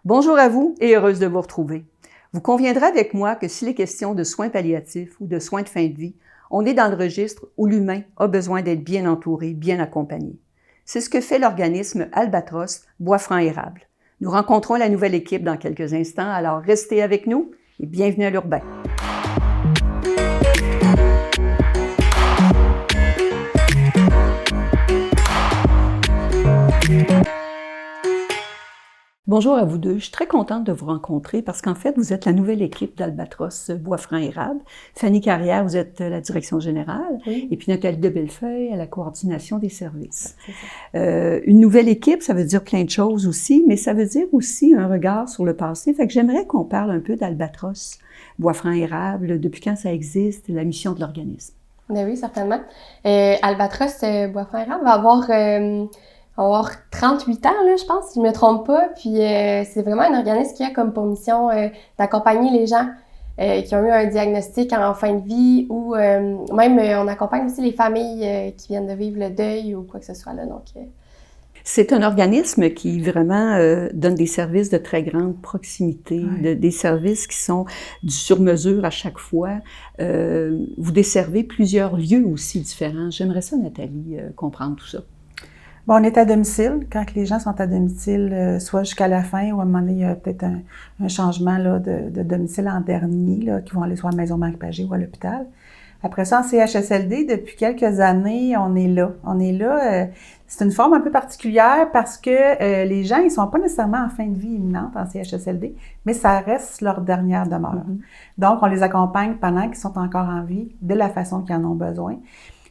Bonjour à vous et heureuse de vous retrouver. Vous conviendrez avec moi que s'il est question de soins palliatifs ou de soins de fin de vie, on est dans le registre où l'humain a besoin d'être bien entouré, bien accompagné. C'est ce que fait l'organisme Albatros Bois-Franc-Érable. Nous rencontrons la nouvelle équipe dans quelques instants, alors restez avec nous et bienvenue à l'Urbain. Bonjour à vous deux. Je suis très contente de vous rencontrer parce qu'en fait, vous êtes la nouvelle équipe d'Albatros Bois-Franc-Érable. Fanny Carrière, vous êtes la direction générale. Oui. Et puis Nathalie de Bellefeuille à la coordination des services. Une nouvelle équipe, ça veut dire plein de choses aussi, mais ça veut dire aussi un regard sur le passé. Fait que j'aimerais qu'on parle un peu d'Albatros Bois-Franc-Érable, depuis quand ça existe, la mission de l'organisme. Oui, certainement. Albatros Bois-Franc-Érable va avoir 38 ans, là, je pense, si je ne me trompe pas. Puis c'est vraiment un organisme qui a comme pour mission d'accompagner les gens qui ont eu un diagnostic en fin de vie ou même on accompagne aussi les familles qui viennent de vivre le deuil ou quoi que ce soit. Là, donc, C'est un organisme qui vraiment donne des services de très grande proximité, des services qui sont du sur-mesure à chaque fois. Vous desservez plusieurs lieux aussi différents. J'aimerais ça, Nathalie, comprendre tout ça. Bon, on est à domicile, quand les gens sont à domicile, soit jusqu'à la fin, ou à un moment donné, il y a peut-être un changement là, de domicile en dernier, là, qui vont aller soit à la maison Marie-Pagé ou à l'hôpital. Après ça, en CHSLD, depuis quelques années, on est là. C'est une forme un peu particulière parce que les gens, ils sont pas nécessairement en fin de vie imminente en CHSLD, mais ça reste leur dernière demeure. Donc, on les accompagne pendant qu'ils sont encore en vie, de la façon qu'ils en ont besoin.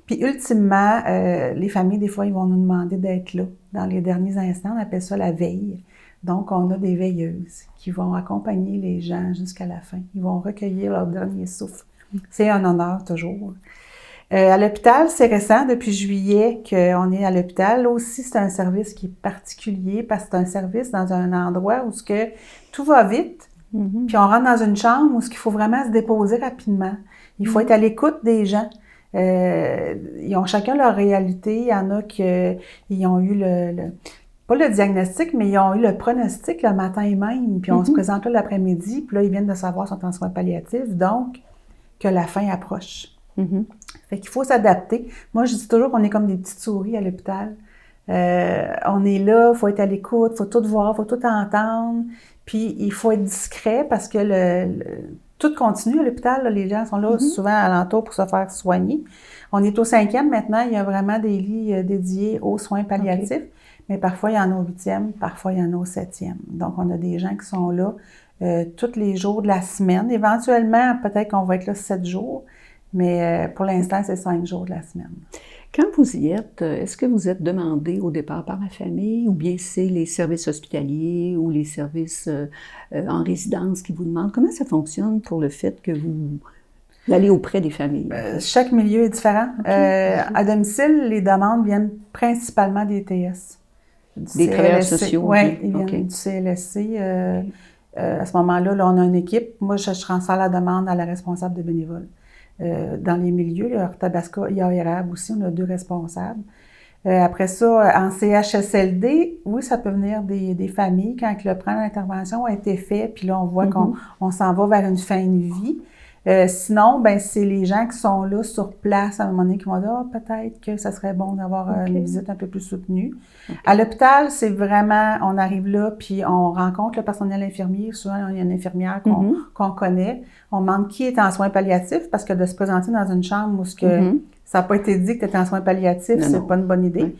Puis ultimement, les familles, des fois, ils vont nous demander d'être là. Dans les derniers instants, on appelle ça la veille. Donc, on a des veilleuses qui vont accompagner les gens jusqu'à la fin. Ils vont recueillir leur dernier souffle. C'est un honneur, toujours. À l'hôpital, c'est récent, depuis juillet qu'on est à l'hôpital. Là aussi, c'est un service qui est particulier parce que c'est un service dans un endroit où tout va vite. Puis on rentre dans une chambre où il faut vraiment se déposer rapidement. Il faut être à l'écoute des gens. Ils ont chacun leur réalité. Il y en a qui ont eu pas le diagnostic, mais ils ont eu le pronostic le matin même. Puis on se présente là l'après-midi. Puis là, ils viennent de savoir qu'ils sont en soins palliatifs. Donc, que la fin approche. Fait qu'il faut s'adapter. Moi, je dis toujours qu'on est comme des petites souris à l'hôpital. On est là, il faut être à l'écoute, il faut tout voir, il faut tout entendre. Puis il faut être discret parce que tout continue à l'hôpital. Là, les gens sont là souvent alentour pour se faire soigner. On est au 5e maintenant. Il y a vraiment des lits dédiés aux soins palliatifs. Mais parfois, il y en a au 8e, parfois, il y en a au 7e. Donc, on a des gens qui sont là tous les jours de la semaine. Éventuellement, peut-être qu'on va être là 7 jours. Mais pour l'instant, c'est 5 jours de la semaine. Quand vous y êtes, est-ce que vous êtes demandé au départ par la famille ou bien c'est les services hospitaliers ou les services en résidence qui vous demandent? Comment ça fonctionne pour le fait que vous allez auprès des familles? Chaque milieu est différent. À domicile, les demandes viennent principalement des TS. Des travailleurs sociaux? Oui, ils viennent du CLSC. À ce moment-là, on a une équipe. Moi, je transfère la demande à la responsable de bénévoles. Dans les milieux, là, Tabasco, il y a Érable aussi, on a 2 responsables. Après ça, en CHSLD, oui, ça peut venir des familles quand le plan d'intervention a été fait, puis là, on voit qu'on s'en va vers une fin de vie. Sinon, ben c'est les gens qui sont là sur place à un moment donné qui vont dire « peut-être que ça serait bon d'avoir une visite un peu plus soutenue ». À l'hôpital, c'est vraiment, on arrive là, puis on rencontre le personnel infirmier. Souvent, il y a une infirmière qu'on connaît. On demande qui est en soins palliatifs, parce que de se présenter dans une chambre où ça n'a pas été dit que tu étais en soins palliatifs, c'est pas une bonne idée.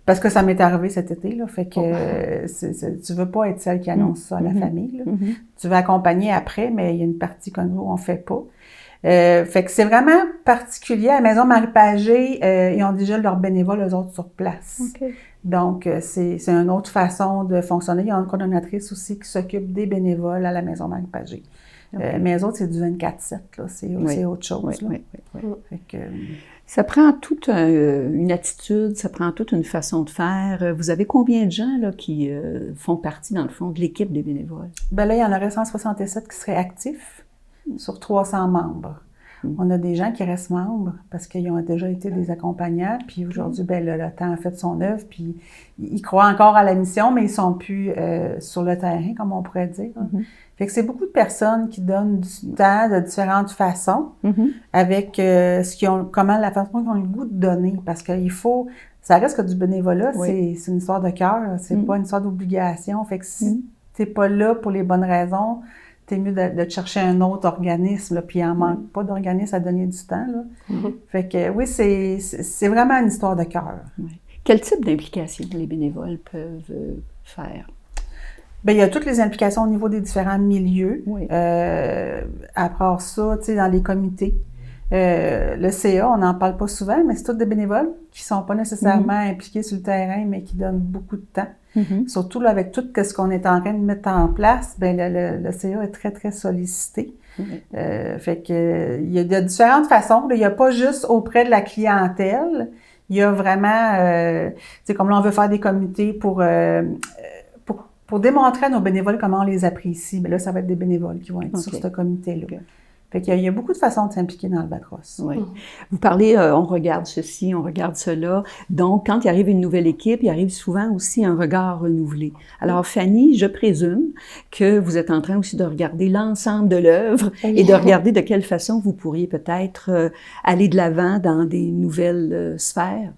Parce que ça m'est arrivé cet été, là, fait que tu veux pas être celle qui annonce ça à la famille. Là. Tu veux accompagner après, mais il y a une partie que nous, on fait pas. Fait que c'est vraiment particulier. À la maison Marie-Pagé, ils ont déjà leurs bénévoles, eux autres, sur place. Donc, c'est une autre façon de fonctionner. Il y a une coordonnatrice aussi qui s'occupe des bénévoles à la maison Marie-Pagé. Mais eux autres, c'est du 24/7, là. C'est autre chose. Là. Fait que, ça prend toute une attitude, ça prend toute une façon de faire. Vous avez combien de gens là, qui font partie, dans le fond, de l'équipe des bénévoles? Ben là, il y en aurait 167 qui seraient actifs sur 300 membres. On a des gens qui restent membres parce qu'ils ont déjà été des accompagnants, puis aujourd'hui, ben le temps a fait son œuvre, puis ils croient encore à la mission, mais ils sont plus sur le terrain, comme on pourrait dire. Fait que c'est beaucoup de personnes qui donnent du temps de différentes façons, avec la façon qu'ils ont le goût de donner, parce qu'il faut... Ça reste que du bénévolat, c'est une histoire de cœur, c'est pas une histoire d'obligation. Fait que si t'es pas là pour les bonnes raisons, t'es mieux de te chercher un autre organisme, là, puis il en manque pas d'organisme à donner du temps, là. Fait que oui, c'est vraiment une histoire de cœur. Quel type d'implication les bénévoles peuvent faire? Bien, il y a toutes les implications au niveau des différents milieux. À part ça, tu sais, dans les comités. Le CA, on n'en parle pas souvent, mais c'est tous des bénévoles qui ne sont pas nécessairement impliqués sur le terrain, mais qui donnent beaucoup de temps. Surtout là, avec tout ce qu'on est en train de mettre en place, bien, le CA est très, très sollicité. Fait que il y a de différentes façons. Il n'y a pas juste auprès de la clientèle. Il y a vraiment, tu sais, comme là, on veut faire des comités pour démontrer à nos bénévoles comment on les apprécie. Mais là, ça va être des bénévoles qui vont être sur ce comité-là. Fait qu'il y a beaucoup de façons de s'impliquer dans Albatros. Vous parlez, on regarde ceci, on regarde cela. Donc, quand il arrive une nouvelle équipe, il arrive souvent aussi un regard renouvelé. Alors, Fanny, je présume que vous êtes en train aussi de regarder l'ensemble de l'œuvre et de regarder de quelle façon vous pourriez peut-être aller de l'avant dans des nouvelles sphères.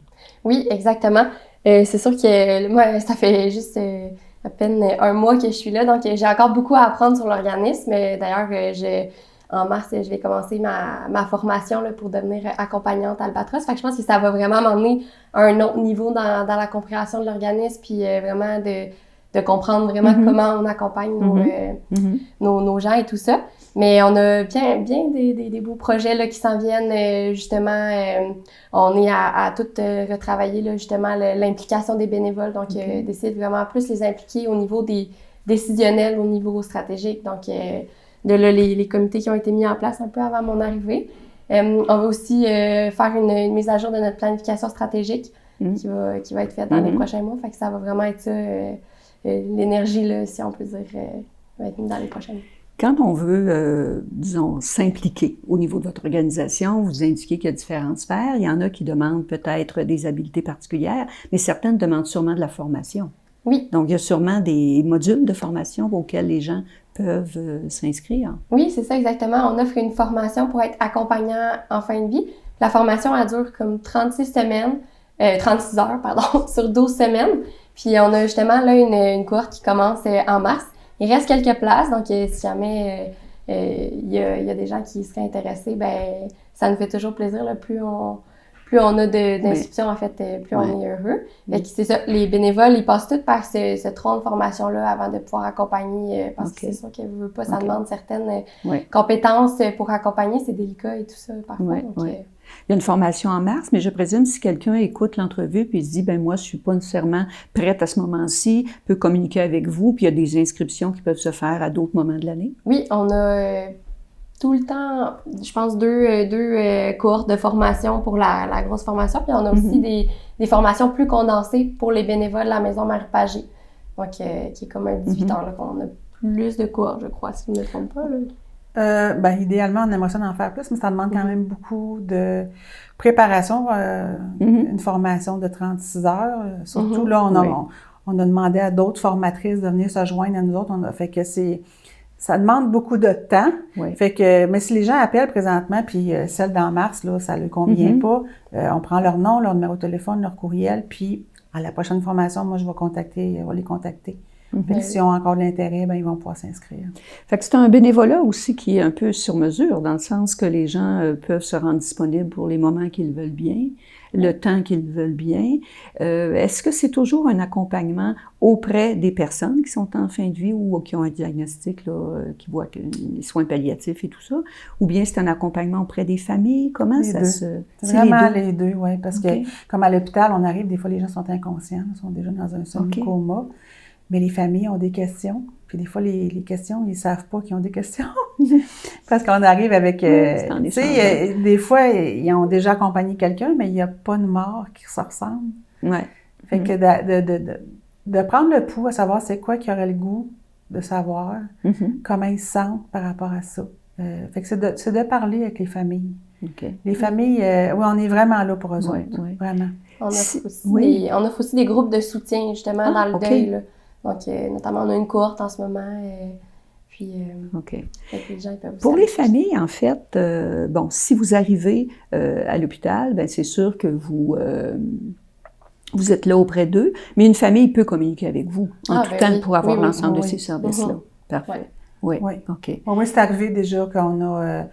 Oui, exactement. C'est sûr que moi, ça fait juste... à peine un mois que je suis là, donc j'ai encore beaucoup à apprendre sur l'organisme. D'ailleurs, en mars, je vais commencer ma formation là, pour devenir accompagnante Albatros. Fait que je pense que ça va vraiment m'emmener à un autre niveau dans la compréhension de l'organisme, puis vraiment de comprendre vraiment comment on accompagne nos gens et tout ça. Mais on a bien des beaux projets là, qui s'en viennent. Justement, on est à tout retravailler là, justement l'implication des bénévoles. Donc, d'essayer de vraiment plus les impliquer au niveau des décisionnels, au niveau stratégique. Donc, de là, les comités qui ont été mis en place un peu avant mon arrivée. On va aussi faire une mise à jour de notre planification stratégique qui va être faite dans les prochains mois. Fait que ça va vraiment être ça, l'énergie, là, si on peut dire, va être mise dans les prochains mois. Quand on veut, disons, s'impliquer au niveau de votre organisation, vous indiquez qu'il y a différentes sphères. Il y en a qui demandent peut-être des habiletés particulières, mais certaines demandent sûrement de la formation. Oui. Donc, il y a sûrement des modules de formation auxquels les gens peuvent s'inscrire. Oui, c'est ça exactement. On offre une formation pour être accompagnant en fin de vie. La formation, elle dure comme 36 heures, sur 12 semaines. Puis on a justement là une cohorte qui commence en mars. Il reste quelques places, donc si jamais il y a des gens qui seraient intéressés, ben ça nous fait toujours plaisir. Là, plus on a d'inscriptions, en fait, plus on est heureux. Fait que c'est ça, les bénévoles, ils passent tous par ce tronc de formation-là avant de pouvoir accompagner, parce que c'est sûr que vous voulez pas, ça demande certaines compétences pour accompagner, c'est délicat et tout ça, parfois. Donc, il y a une formation en mars, mais je présume si quelqu'un écoute l'entrevue puis se dit, ben moi, je suis pas nécessairement prête à ce moment-ci, peut communiquer avec vous, puis il y a des inscriptions qui peuvent se faire à d'autres moments de l'année. Oui, on a tout le temps, je pense, deux cohortes de formation pour la grosse formation, puis on a aussi des formations plus condensées pour les bénévoles de la Maison Marie-Pagé, donc qui est comme un 18 heures, là, qu'on a plus de cohortes, je crois, si je ne me trompe pas, là. Ben, idéalement, on aimerait ça d'en faire plus, mais ça demande quand même beaucoup de préparation. Une formation de 36 heures. Surtout, là, on a demandé à d'autres formatrices de venir se joindre à nous autres. Fait que ça demande beaucoup de temps. Fait que, mais si les gens appellent présentement, puis celle d'en mars, là, ça ne leur convient pas, on prend leur nom, leur numéro de téléphone, leur courriel, puis à la prochaine formation, moi, je vais les contacter. Fait que s'ils ont encore de l'intérêt, ben ils vont pouvoir s'inscrire. Fait que c'est un bénévolat aussi qui est un peu sur mesure, dans le sens que les gens peuvent se rendre disponibles pour les moments qu'ils veulent bien, le temps qu'ils veulent bien. Est-ce que c'est toujours un accompagnement auprès des personnes qui sont en fin de vie ou qui ont un diagnostic, là, qui voient les soins palliatifs et tout ça? Ou bien c'est un accompagnement auprès des familles? Comment ça se... C'est vraiment les deux, oui. Parce que, comme à l'hôpital, on arrive, des fois, les gens sont inconscients, sont déjà dans un semi-coma. Mais les familles ont des questions. Puis des fois, les questions, ils ne savent pas qu'ils ont des questions. Parce qu'on arrive avec... tu sais, des fois, ils ont déjà accompagné quelqu'un, mais il n'y a pas de mort qui se ressemble. Fait que de prendre le pouls à savoir c'est quoi qui aurait le goût de savoir, comment ils se sentent par rapport à ça. Fait que c'est de parler avec les familles. OK. Les familles, oui, on est vraiment là pour eux autres, vraiment. On offre aussi des groupes de soutien, justement, dans le deuil, là. Donc, notamment, on a une cohorte en ce moment, puis les gens ils peuvent pour les familles, en fait, bon, si vous arrivez à l'hôpital, ben c'est sûr que vous êtes là auprès d'eux, mais une famille peut communiquer avec vous en tout temps pour avoir l'ensemble de ces services-là. Parfait. Oui. OK. Moi, c'est arrivé déjà qu'on a...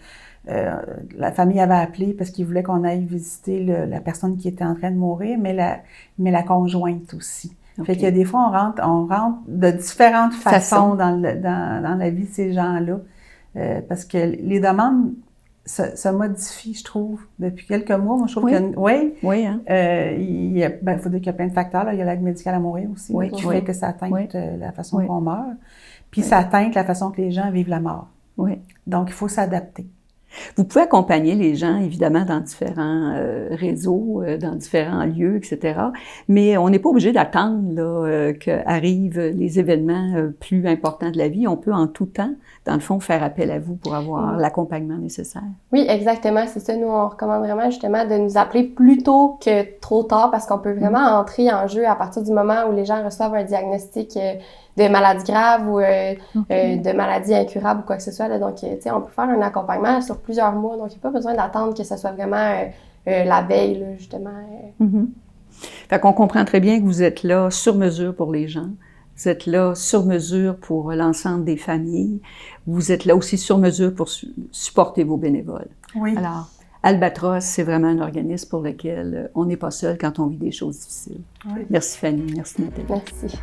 la famille avait appelé parce qu'ils voulaient qu'on aille visiter la personne qui était en train de mourir, mais la conjointe aussi. Okay. Fait qu'il y a des fois, on rentre de différentes façons dans la vie de ces gens-là. Parce que les demandes se modifient, je trouve, depuis quelques mois. Moi, je trouve qu'il y a, faut dire qu'il y a plein de facteurs. Là. Il y a l'aide médicale à mourir aussi, qui fait que ça teinte la façon qu'on meurt. Puis ça teinte la façon que les gens vivent la mort. Donc, il faut s'adapter. Vous pouvez accompagner les gens, évidemment, dans différents réseaux, dans différents lieux, etc. Mais on n'est pas obligé d'attendre qu'arrivent les événements plus importants de la vie. On peut en tout temps, dans le fond, faire appel à vous pour avoir l'accompagnement nécessaire. Oui, exactement. C'est ça. Nous, on recommande vraiment, justement, de nous appeler plus tôt que trop tard parce qu'on peut vraiment entrer en jeu à partir du moment où les gens reçoivent un diagnostic de maladie grave ou de maladie incurable ou quoi que ce soit. Là. Donc, tu sais, on peut faire un accompagnement sur plusieurs mois. Donc, il n'y a pas besoin d'attendre que ce soit vraiment la veille, là, justement. Fait qu'on comprend très bien que vous êtes là sur mesure pour les gens. Vous êtes là sur mesure pour l'ensemble des familles. Vous êtes là aussi sur mesure pour supporter vos bénévoles. Oui. Alors, Albatros, c'est vraiment un organisme pour lequel on n'est pas seul quand on vit des choses difficiles. Oui. Merci Fanny, merci Nathalie. Merci.